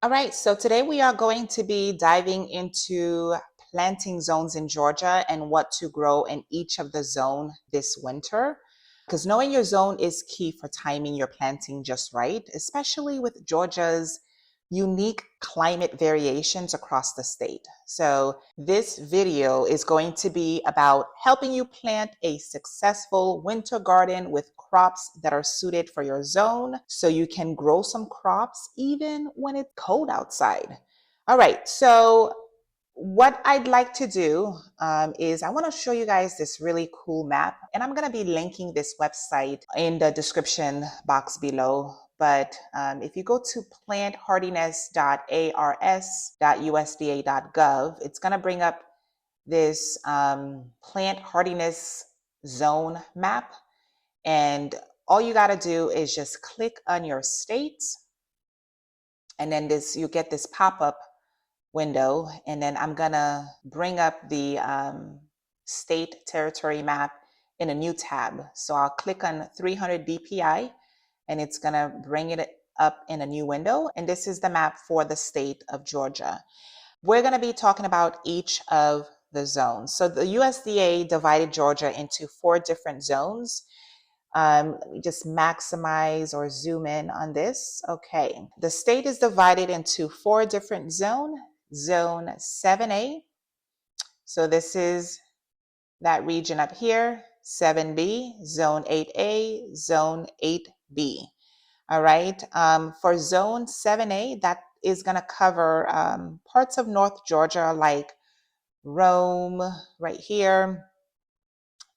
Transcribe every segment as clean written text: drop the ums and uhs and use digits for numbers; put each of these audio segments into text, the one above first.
All right, so today we are going to be diving into planting zones in Georgia and what to grow in each of the zone this winter. Because knowing your zone is key for timing your planting just right, especially with Georgia's unique climate variations across the state. So this video is going to be about helping you plant a successful winter garden with crops that are suited for your zone so you can grow some crops even when it's cold outside. All right, so what I'd like to do is I want to show you guys this really cool map, and I'm going to be linking this website in the description box below. But if you go to planthardiness.ars.usda.gov, it's going to bring up this plant hardiness zone map. And all you got to do is just click on your state, and then you get this pop-up window, and then I'm gonna bring up the state territory map in a new tab. So I'll click on 300 DPI, and it's gonna bring it up in a new window. And this is the map for the state of Georgia. We're gonna be talking about each of the zones. So the USDA divided Georgia into 4 different zones. Let me just maximize or zoom in on this. Okay, the state is divided into 4 different zones. Zone 7A, so this is that region up here. 7B, Zone 8A, Zone 8B. All right, for Zone 7A, that is going to cover parts of North Georgia like Rome, right here,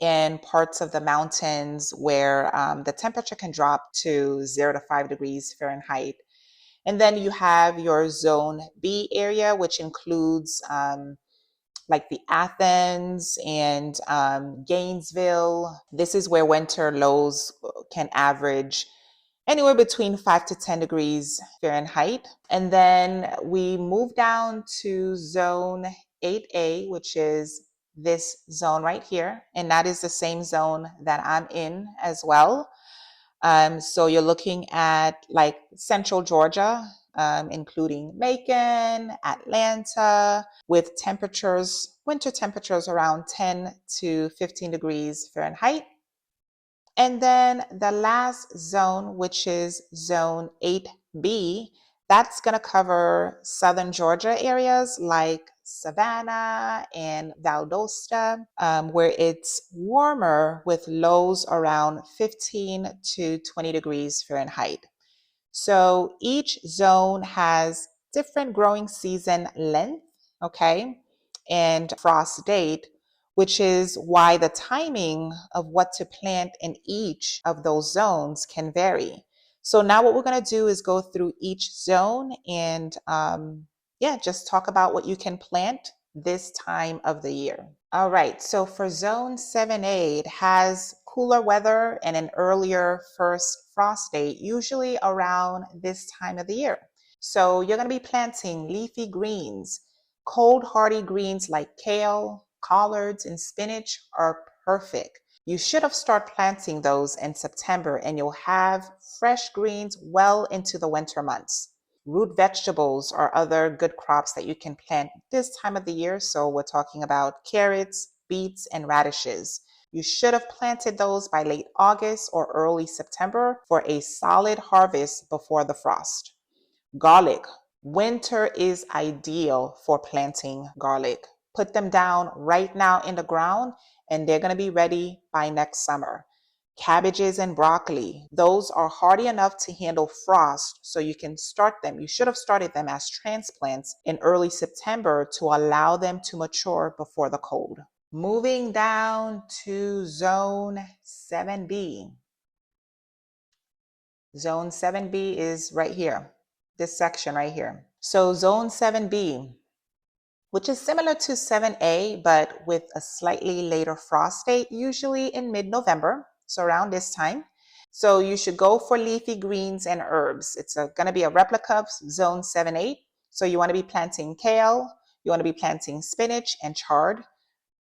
and parts of the mountains where the temperature can drop to 0 to 5 degrees Fahrenheit. And then you have your Zone B area, which includes like the Athens and Gainesville. This is where winter lows can average anywhere between 5 to 10 degrees Fahrenheit. And then we move down to Zone 8A, which is this zone right here. And that is the same zone that I'm in as well. So you're looking at like central Georgia, including Macon, Atlanta, with temperatures, winter temperatures around 10 to 15 degrees Fahrenheit. And then the last zone, which is Zone 8B, that's going to cover southern Georgia areas like Savannah and Valdosta, where it's warmer with lows around 15 to 20 degrees Fahrenheit. So each zone has different growing season length, okay, and frost date, which is why the timing of what to plant in each of those zones can vary. So now what we're going to do is go through each zone and yeah, just talk about what you can plant this time of the year. All right, so for Zone 7A, it has cooler weather and an earlier first frost date, usually around this time of the year. So you're going to be planting leafy greens. Cold hardy greens like kale, collards, and spinach are perfect. You should have started planting those in September, and you'll have fresh greens well into the winter months. Root vegetables are other good crops that you can plant this time of the year. So we're talking about carrots, beets, and radishes. You should have planted those by late August or early September for a solid harvest before the frost. Garlic. Winter is ideal for planting garlic. Put them down right now in the ground, and they're going to be ready by next summer. Cabbages and broccoli, those are hardy enough to handle frost, so you can start them. You should have started them as transplants in early September to allow them to mature before the cold. Moving down to Zone 7B. Zone 7B is right here, this section right here. So Zone 7B, which is similar to 7A, but with a slightly later frost date, usually in mid-November, so around this time. So you should go for leafy greens and herbs. It's going to be a replica of Zone 7A. So you want to be planting kale, you want to be planting spinach and chard.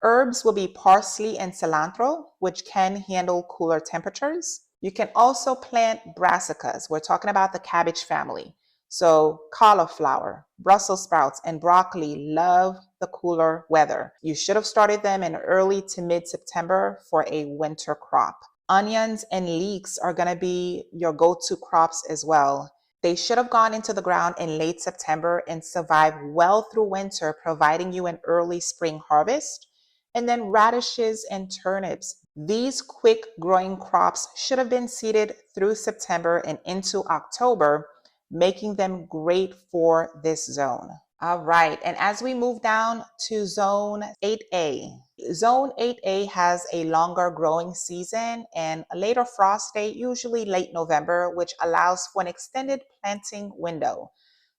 Herbs will be parsley and cilantro, which can handle cooler temperatures. You can also plant brassicas. We're talking about the cabbage family. So cauliflower, Brussels sprouts, and broccoli love the cooler weather. You should have started them in early to mid-September for a winter crop. Onions and leeks are going to be your go-to crops as well. They should have gone into the ground in late September and survived well through winter, providing you an early spring harvest. And then radishes and turnips. These quick growing crops should have been seeded through September and into October, making them great for this zone. All right, and as we move down to zone 8A, zone 8A has a longer growing season and a later frost date, usually late November, which allows for an extended planting window.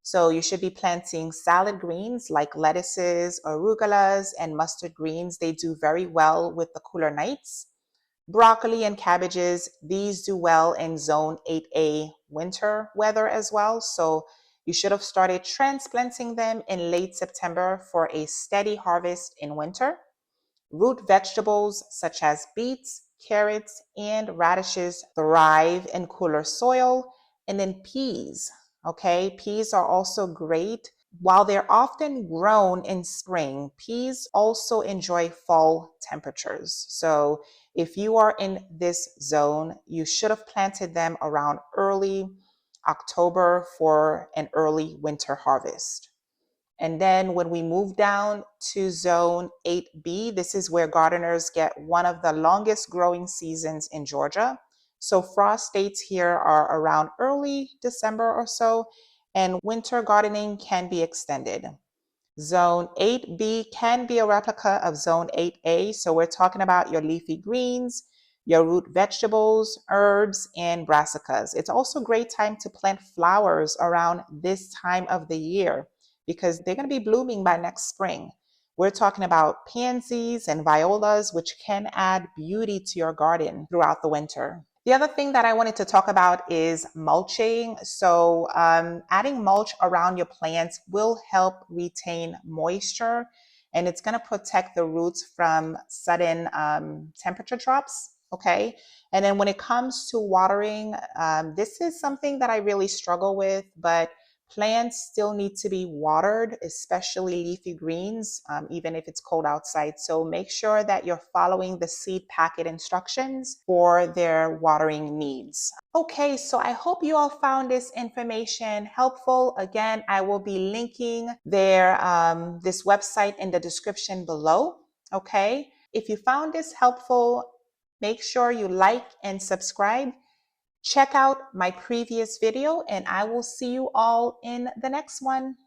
So you should be planting salad greens like lettuces, arugulas, and mustard greens. They do very well with the cooler nights. Broccoli and cabbages, these do well in zone 8A winter weather as well. So you should have started transplanting them in late September for a steady harvest in winter. Root vegetables such as beets, carrots, and radishes thrive in cooler soil. And then peas, okay? Peas are also great. While they're often grown in spring, peas also enjoy fall temperatures. So if you are in this zone, you should have planted them around early October for an early winter harvest. And then when we move down to zone 8B, this is where gardeners get one of the longest growing seasons in Georgia. So frost dates here are around early December or so, and winter gardening can be extended. Zone 8B can be a replica of Zone 8A. So we're talking about your leafy greens, your root vegetables, herbs, and brassicas. It's also a great time to plant flowers around this time of the year because they're going to be blooming by next spring. We're talking about pansies and violas, which can add beauty to your garden throughout the winter. The other thing that I wanted to talk about is mulching. So adding mulch around your plants will help retain moisture, and it's going to protect the roots from sudden temperature drops. Okay. And then when it comes to watering, this is something that I really struggle with, but plants still need to be watered, especially leafy greens, even if it's cold outside. So make sure that you're following the seed packet instructions for their watering needs. Okay, so I hope you all found this information helpful. Again, I will be linking this website in the description below. Okay, if you found this helpful, make sure you like and subscribe. Check out my previous video and I will see you all in the next one.